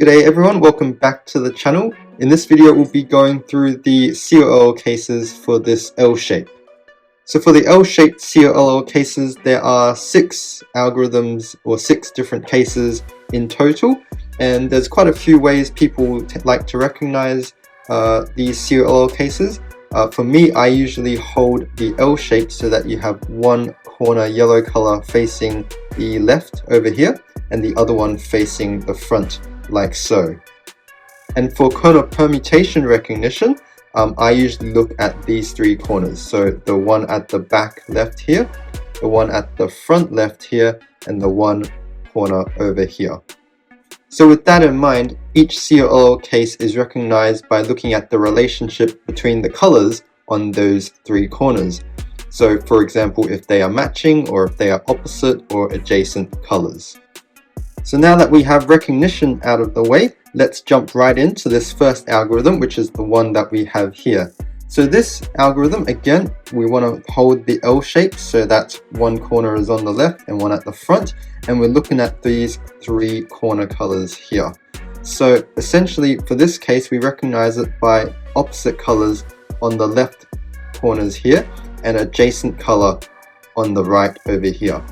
G'day everyone, welcome back to the channel. In this video we'll be going through the COLL cases for this L shape. So for the L-shaped COLL cases, there are 6 algorithms or 6 different cases in total, and there's quite a few ways people like to recognize these COLL cases. For me, I usually hold the L shape so that you have one corner yellow color facing the left over here and the other one facing the front, like so. And for corner permutation recognition, I usually look at these 3 corners. So the one at the back left here, the one at the front left here, and the one corner over here. So with that in mind, each COLL case is recognized by looking at the relationship between the colors on those 3 corners. So for example, if they are matching or if they are opposite or adjacent colors. So now that we have recognition out of the way, let's jump right into this first algorithm, which is the one that we have here. So this algorithm, again, we want to hold the L shape so that one corner is on the left and one at the front, and we're looking at these 3 corner colors here. So essentially for this case, we recognize it by opposite colors on the left corners here and adjacent color on the right over here.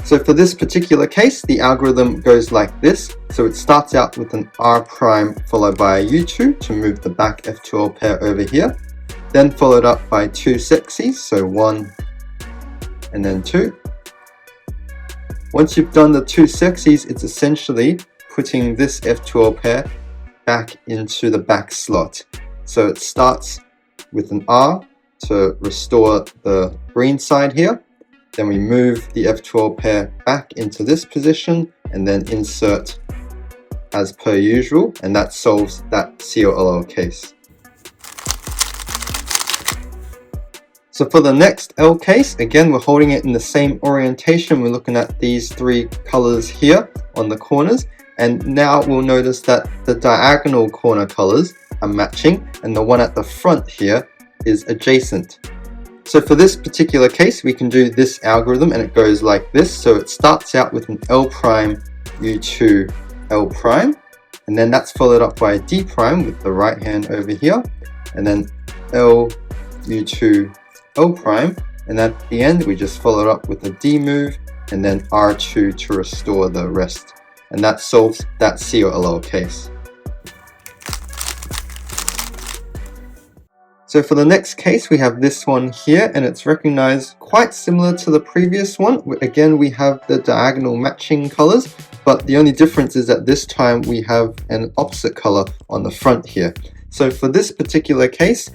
So for this particular case, the algorithm goes like this. So it starts out with an R prime followed by a U2 to move the back F12 pair over here, then followed up by 2 sexies, so 1 and then 2. Once you've done the 2 sexies, it's essentially putting this F12 pair back into the back slot. So it starts with an R to restore the green side here. Then we move the F12 pair back into this position and then insert as per usual, and that solves that COLL case. So for the next L case, again, we're holding it in the same orientation. We're looking at these 3 colors here on the corners, and now we'll notice that the diagonal corner colors are matching and the one at the front here is adjacent. So for this particular case, we can do this algorithm and it goes like this. So it starts out with an L prime, U2, L prime, and then that's followed up by a D prime with the right hand over here, and then L, U2, L prime, and at the end we just follow it up with a D move and then R2 to restore the rest. And that solves that COLL case. So for the next case, we have this one here, and it's recognized quite similar to the previous one. Again, we have the diagonal matching colors, but the only difference is that this time we have an opposite color on the front here. So for this particular case,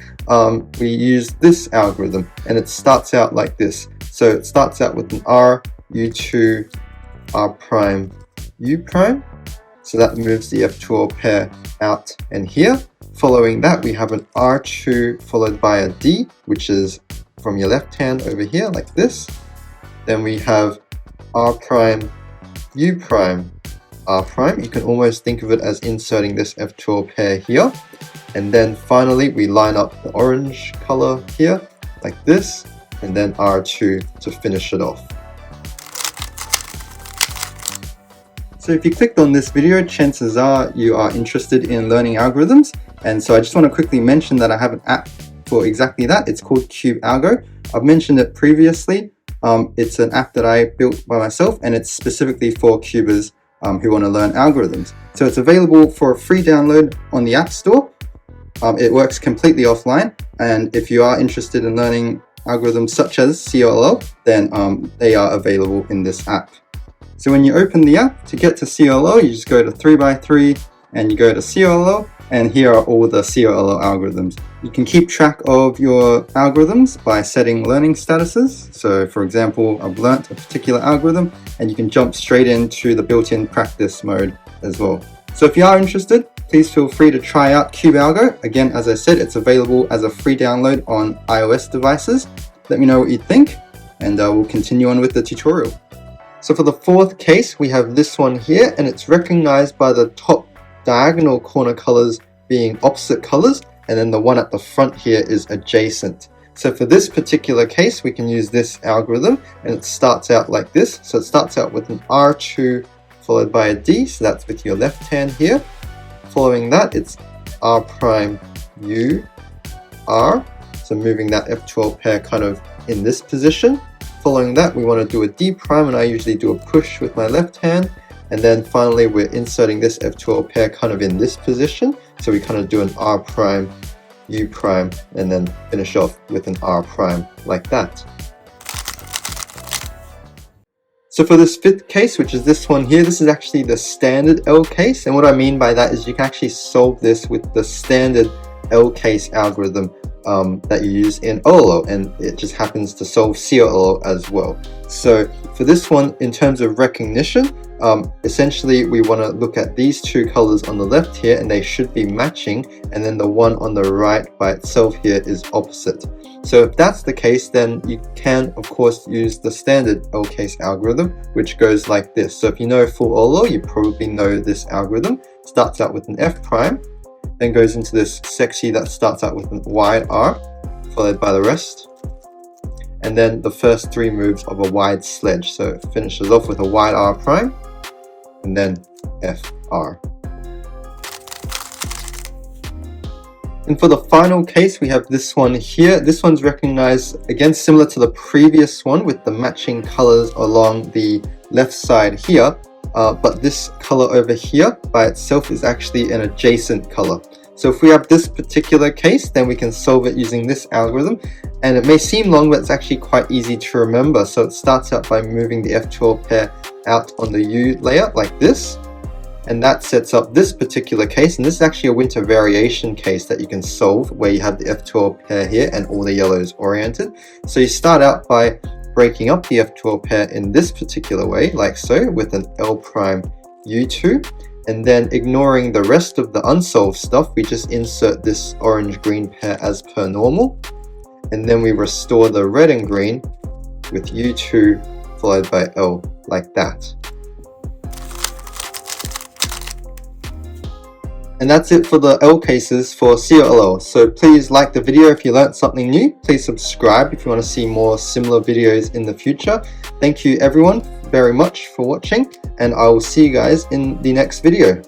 we use this algorithm, and it starts out like this. So it starts out with an R, U2, R prime, U prime. So that moves the F12 pair out and here. Following that, we have an R2 followed by a D, which is from your left hand over here like this. Then we have R prime, U prime, R prime. You can almost think of it as inserting this F12 pair here. And then finally, we line up the orange color here like this, and then R2 to finish it off. So if you clicked on this video, chances are you are interested in learning algorithms. And so I just want to quickly mention that I have an app for exactly that. It's called CubeAlgo. I've mentioned it previously. It's an app that I built by myself, and it's specifically for cubers who want to learn algorithms. So it's available for a free download on the App Store. It works completely offline. And if you are interested in learning algorithms such as COLL, then they are available in this app. So when you open the app, to get to COLL, you just go to 3x3 and you go to COLL, and here are all the COLL algorithms. You can keep track of your algorithms by setting learning statuses. So for example, I've learnt a particular algorithm, and you can jump straight into the built-in practice mode as well. So if you are interested, please feel free to try out CubeAlgo. Again, as I said, it's available as a free download on iOS devices. Let me know what you think, and we'll continue on with the tutorial. So for the 4th case, we have this one here, and it's recognized by the top diagonal corner colors being opposite colors, and then the one at the front here is adjacent. So for this particular case, we can use this algorithm, and it starts out like this. So it starts out with an R2 followed by a D, so that's with your left hand here. Following that, it's R prime U R, so moving that F12 pair kind of in this position. Following that, we want to do a D prime, and I usually do a push with my left hand. And then finally, we're inserting this F12 pair kind of in this position. So we kind of do an R prime, U prime, and then finish off with an R prime like that. So for this fifth case, which is this one here, this is actually the standard L case. And what I mean by that is you can actually solve this with the standard L case algorithm that you use in OLO, and it just happens to solve COLO as well. So for this one, in terms of recognition, essentially we want to look at these two colors on the left here, and they should be matching, and then the one on the right by itself here is opposite. So if that's the case, then you can of course use the standard L case algorithm, which goes like this. So if you know full OLO, you probably know this algorithm. Starts out with an F prime, then goes into this section that starts out with a wide R, followed by the rest, and then the first three moves of a wide sledge. So it finishes off with a wide R prime, and then F R. And for the final case, we have this one here. This one's recognized, again, similar to the previous one with the matching colors along the left side here. But this color over here by itself is actually an adjacent color. So if we have this particular case, then we can solve it using this algorithm. And it may seem long, but it's actually quite easy to remember. So it starts out by moving the F12 pair out on the U layer like this. And that sets up this particular case. And this is actually a winter variation case that you can solve, where you have the F12 pair here and all the yellows oriented. So you start out by breaking up the F12 pair in this particular way, like so, with an L prime U2, and then ignoring the rest of the unsolved stuff, we just insert this orange-green pair as per normal, and then we restore the red and green with U2 followed by L like that. And that's it for the L cases for COLO. So please like the video if you learned something new. Please subscribe if you want to see more similar videos in the future. Thank you everyone very much for watching, and I will see you guys in the next video.